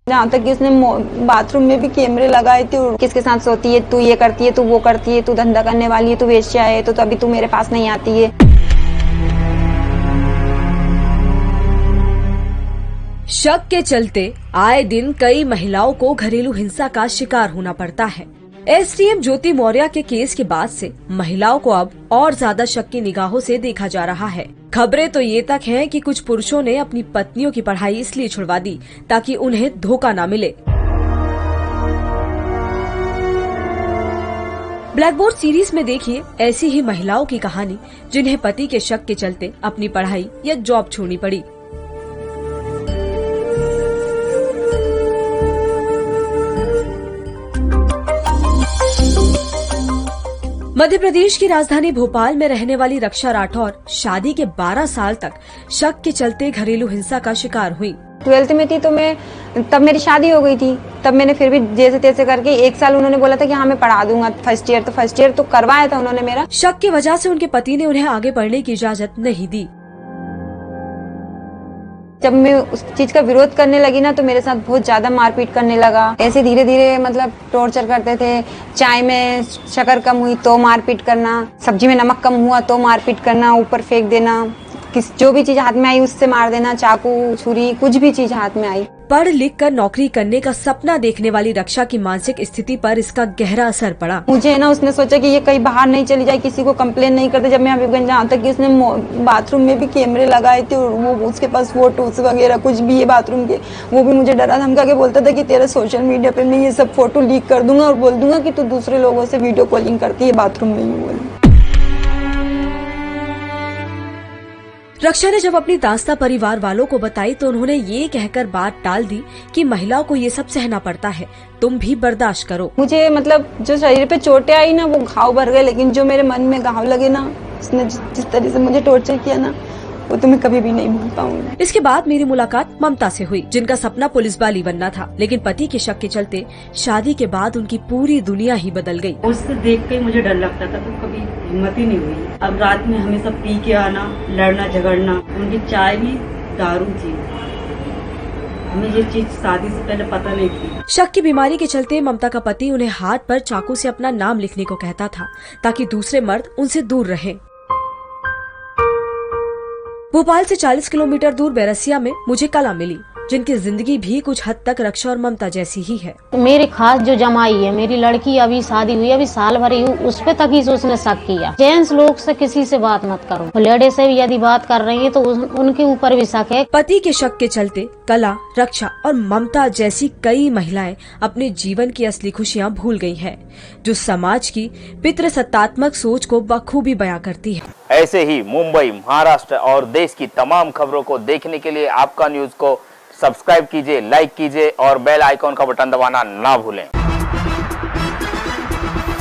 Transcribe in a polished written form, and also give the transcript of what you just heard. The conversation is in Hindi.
जहाँ तक कि उसने बाथरूम में भी कैमरे लगाए थे, किसके साथ सोती है तू, ये करती है तू, वो करती है तू, धंधा करने वाली है तू, वेश्या है तो अभी तू मेरे पास नहीं आती है। शक के चलते आए दिन कई महिलाओं को घरेलू हिंसा का शिकार होना पड़ता है। एसडीएम ज्योति मौर्य के केस के बाद से महिलाओं को अब और ज्यादा शक की निगाहों से देखा जा रहा है। खबरें तो ये तक हैं कि कुछ पुरुषों ने अपनी पत्नियों की पढ़ाई इसलिए छुड़वा दी ताकि उन्हें धोखा न मिले। ब्लैकबोर्ड सीरीज में देखिए ऐसी ही महिलाओं की कहानी जिन्हें पति के शक के चलते अपनी पढ़ाई या जॉब छोड़नी पड़ी। मध्य प्रदेश की राजधानी भोपाल में रहने वाली रक्षा राठौर शादी के 12 साल तक शक के चलते घरेलू हिंसा का शिकार हुई। 12th में थी तो तब मेरी शादी हो गई थी। तब मैंने फिर भी जैसे तैसे करके 1 साल उन्होंने बोला था कि हाँ मैं पढ़ा दूंगा फर्स्ट ईयर तो करवाया था उन्होंने मेरा। शक की वजह से उनके पति ने उन्हें आगे बढ़ने की इजाजत नहीं दी। जब मैं उस चीज का विरोध करने लगी ना तो मेरे साथ बहुत ज्यादा मारपीट करने लगा। ऐसे धीरे धीरे मतलब टॉर्चर करते थे। चाय में शक्कर कम हुई तो मारपीट करना, सब्जी में नमक कम हुआ तो मारपीट करना, ऊपर फेंक देना, जो भी चीज हाथ में आई उससे मार देना, चाकू छुरी कुछ भी चीज हाथ में आई। पढ़ लिख कर नौकरी करने का सपना देखने वाली रक्षा की मानसिक स्थिति पर इसका गहरा असर पड़ा। मुझे ना उसने सोचा कि ये कहीं बाहर नहीं चली जाए, किसी को कंप्लेन नहीं करते। जब मैं हबीबगंज जहाँ तक कि उसने बाथरूम में भी कैमरे लगाए थे और वो उसके पास फोटोज वगैरह कुछ भी है बाथरूम के, वो भी मुझे डरा धमका के बोलता था कि तेरा सोशल मीडिया पे मैं ये सब फोटो लीक कर दूंगा और बोल दूंगा कि तू दूसरे लोगों से वीडियो कॉलिंग करती है बाथरूम में ही। बोली रक्षा ने जब अपनी दास्तां परिवार वालों को बताई तो उन्होंने ये कहकर बात टाल दी कि महिलाओं को ये सब सहना पड़ता है, तुम भी बर्दाश्त करो। मुझे मतलब जो शरीर पे चोटें आई ना वो घाव भर गए, लेकिन जो मेरे मन में घाव लगे ना, उसने जिस तरह से मुझे टॉर्चर किया ना वो तो मैं कभी भी नहीं भूल पाऊंगी। इसके बाद मेरी मुलाकात ममता से हुई, जिनका सपना पुलिस वाली बनना था, लेकिन पति के शक के चलते शादी के बाद उनकी पूरी दुनिया ही बदल गई। उससे देख के मुझे डर लगता था तो कभी हिम्मत ही नहीं हुई। अब रात में हमेशा पी के आना, लड़ना झगड़ना, उनकी चाय भी दारू थी। हमें ये चीज शादी से पहले पता नहीं थी। शक की बीमारी के चलते ममता का पति उन्हें हाथ पर चाकू से अपना नाम लिखने को कहता था ताकि दूसरे मर्द उनसे दूर रहें। भोपाल से 40 किलोमीटर दूर बैरसिया में मुझे कला मिली, जिनकी जिंदगी भी कुछ हद तक रक्षा और ममता जैसी ही है। मेरी खास जो जमाई है, मेरी लड़की अभी शादी हुई, अभी साल भर ही उस पे तक ही उसने शक किया। जेंट्स लोग से किसी से बात मत करो, लेडीज से भी यदि बात कर रही है तो उनके ऊपर भी शक है। पति के शक के चलते कला, रक्षा और ममता जैसी कई महिलाएं अपने जीवन की असली खुशियां भूल गई हैं, जो समाज की पितृसत्तात्मक सोच को बखूबी बयां करती है। ऐसे ही मुंबई, महाराष्ट्र और देश की तमाम खबरों को देखने के लिए आपका न्यूज को सब्सक्राइब कीजिए, लाइक कीजिए और बेल आइकॉन का बटन दबाना ना भूलें।